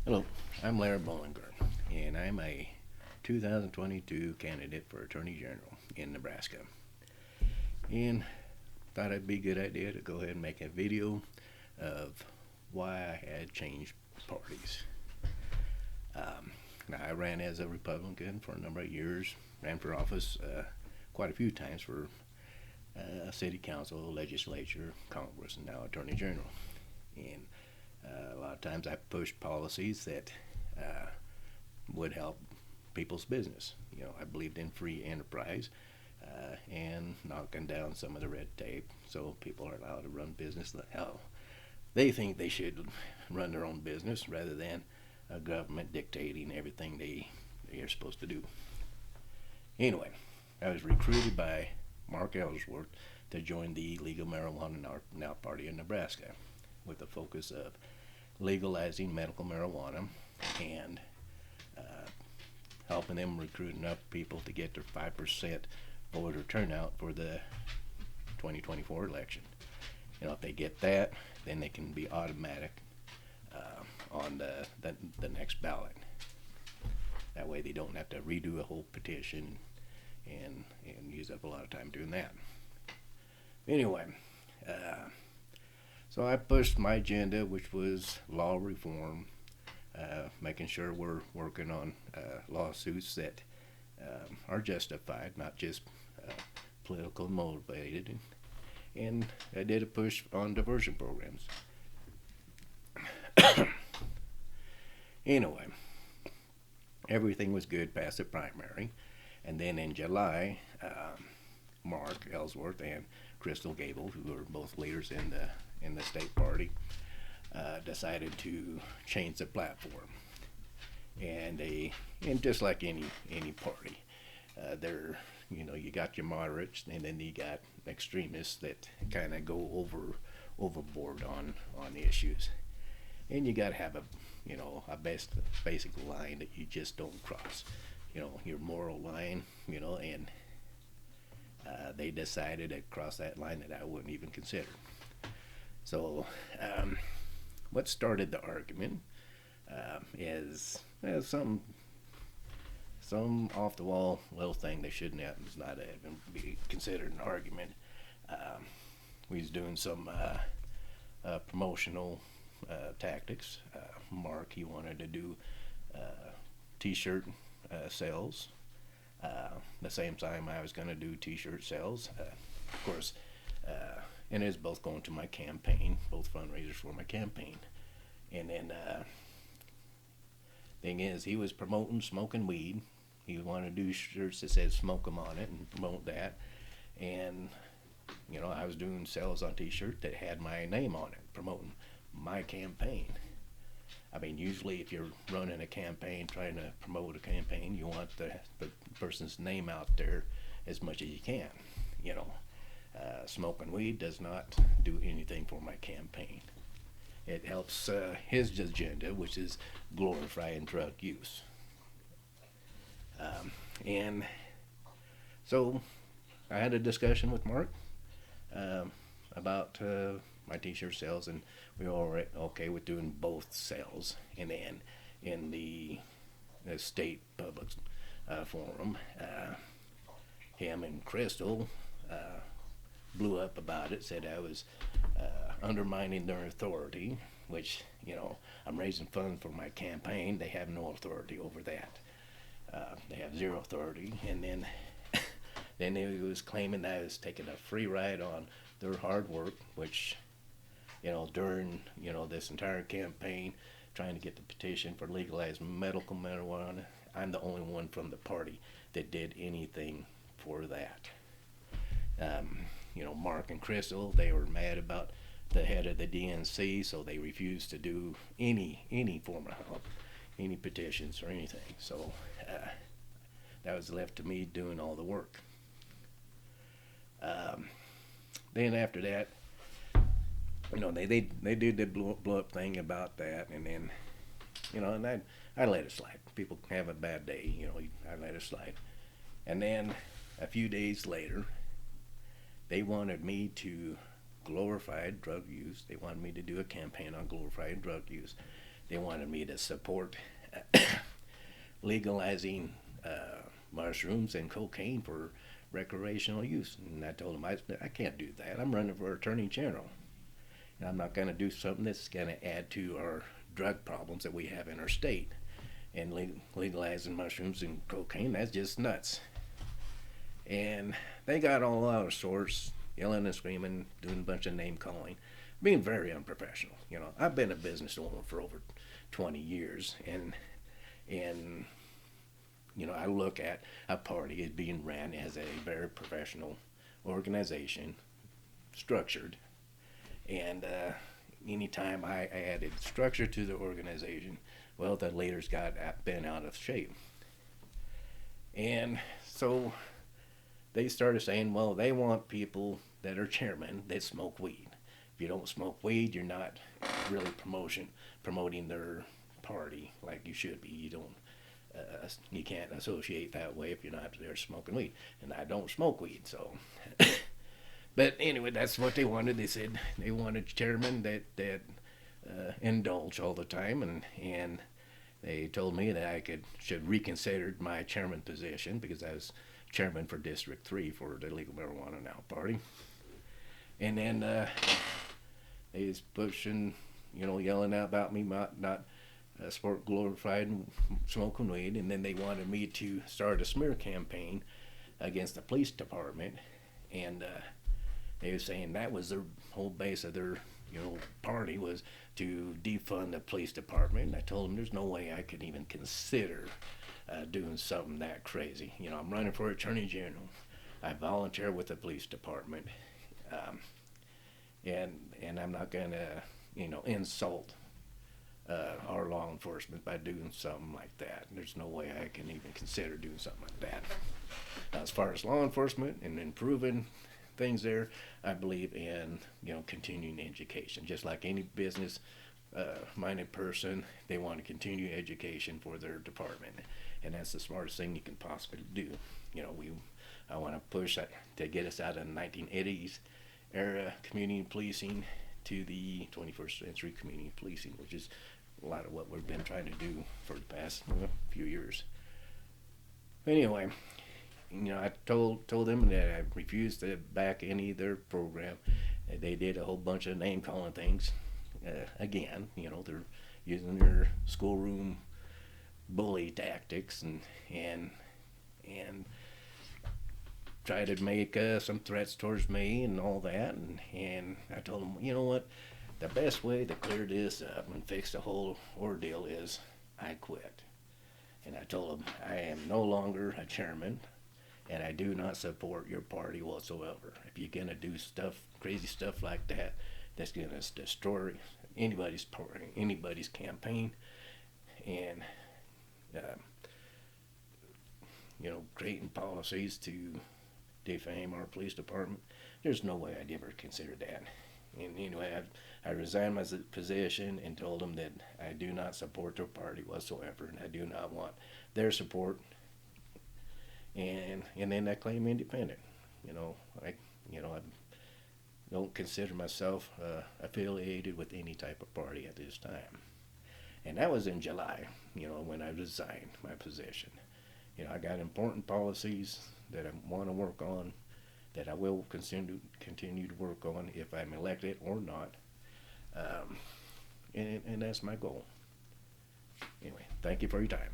Hello, I'm Larry Bolinger, and I'm a 2022 candidate for Attorney General in Nebraska. And thought it'd be a good idea to go ahead and make a video of why I had changed parties. Now, I ran as a Republican for a number of years, ran for office quite a few times for city council, legislature, Congress, and now Attorney General. And a lot of times I pushed policies that uh, would help people's business. I believed in free enterprise and knocking down some of the red tape so people are allowed to run business how they think they should run their own business rather than a government dictating everything they are supposed to do. Anyway, I was recruited by Mark Ellsworth to join the Legal Marijuana Now Party in Nebraska with the focus of legalizing medical marijuana and uh, helping them recruit enough people to get their 5% voter turnout for the 2024 election. If they get that, then they can be automatic on the next ballot. That way they don't have to redo a whole petition and use up a lot of time doing that. Anyway, so I pushed my agenda, which was law reform, making sure we're working on lawsuits that are justified, not just political motivated. And I did a push on diversion programs. Anyway, everything was good past the primary. And then in July, Mark Ellsworth and Crystal Gable, who are both leaders in the state party, decided to change the platform. And just like any party, you got your moderates, and then you got extremists that kind of go overboard on the issues. And you got to have a basic line that you just don't cross. Your moral line. And they decided to cross that line that I wouldn't even consider. So, what started the argument is some off the wall little thing that shouldn't have, does not even be considered an argument. We was doing some promotional tactics. Mark, he wanted to do T-shirt sales. The same time I was going to do T-shirt sales. Of course, and it was both going to my campaign, both fundraisers for my campaign. And then thing is, he was promoting smoking weed. He wanted to do shirts that said "smoke 'em" on it and promote that. And I was doing sales on T-shirt that had my name on it, promoting my campaign. I mean, usually if you're running a campaign, trying to promote a campaign, you want the person's name out there as much as you can. Smoking weed does not do anything for my campaign. It helps his agenda, which is glorifying drug use. And so I had a discussion with Mark about my T-shirt sales, and we were all right, okay with doing both sales. And then in the state public forum, him and Crystal blew up about it, said I was undermining their authority, which, I'm raising funds for my campaign. They have no authority over that. They have zero authority. And then then he was claiming that I was taking a free ride on their hard work, which, during, this entire campaign, trying to get the petition for legalized medical marijuana, I'm the only one from the party that did anything for that. Mark and Crystal, they were mad about the head of the DNC, so they refused to do any form of help, any petitions or anything. So that was left to me doing all the work. Then after that, they did the blow up thing about that, and then, and I let it slide. People have a bad day, I let it slide. And then a few days later, they wanted me to glorify drug use. They wanted me to do a campaign on glorifying drug use. they wanted me to support legalizing mushrooms and cocaine for recreational use. And I told them I can't do that. I'm running for Attorney General. And I'm not going to do something that's going to add to our drug problems that we have in our state. And legalizing mushrooms and cocaine, that's just nuts. And they got all out of sorts, yelling and screaming, doing a bunch of name calling, being very unprofessional. You know, I've been a business owner for over 20 years, and you know, I look at a party as being ran as a very professional organization, structured, and anytime I added structure to the organization, well, the leaders got bent out of shape. And so they started saying, well, they want people that are chairmen that smoke weed. If you don't smoke weed, you're not really promoting their party like you should be. You can't associate that way if you're not there smoking weed. And I don't smoke weed, so. But anyway, that's what they wanted. They said they wanted chairmen that indulge all the time, and they told me that I should reconsider my chairman position because I was chairman for District 3 for the Legal Marijuana Now Party. And then they was pushing, you know, yelling out about me not sport glorified smoking weed, and then they wanted me to start a smear campaign against the police department, and they were saying that was their whole base of their, you know, party was to defund the police department. And I told them there's no way I could even consider doing something that crazy. You know, I'm running for Attorney General. I volunteer with the police department, and I'm not going to, you know, insult our law enforcement by doing something like that. There's no way I can even consider doing something like that. As far as law enforcement and improving things there, I believe in, you know, continuing education. Just like any business minded person, they want to continue education for their department, and that's the smartest thing you can possibly do. You know, I want to push that to get us out of the 1980s era community policing to the 21st century community policing, which is a lot of what we've been trying to do for the past few years. Anyway, you know, I told them that I refused to back any of their program. They did a whole bunch of name calling things. Again, you know, they're using their schoolroom bully tactics and try to make some threats towards me and all that. And I told them, you know what, the best way to clear this up and fix the whole ordeal is I quit. And I told them I am no longer a chairman, and I do not support your party whatsoever. If you're gonna do crazy stuff like that, that's gonna destroy anybody's party, anybody's campaign, and you know, creating policies to defame our police department. There's no way I'd ever consider that. And anyway, I resigned my position and told them that I do not support their party whatsoever, and I do not want their support. And then I claim independent. You know, I don't consider myself affiliated with any type of party at this time. And that was in July, you know, when I resigned my position. You know, I got important policies that I want to work on, that I will continue to work on if I'm elected or not. And that's my goal. Anyway, thank you for your time.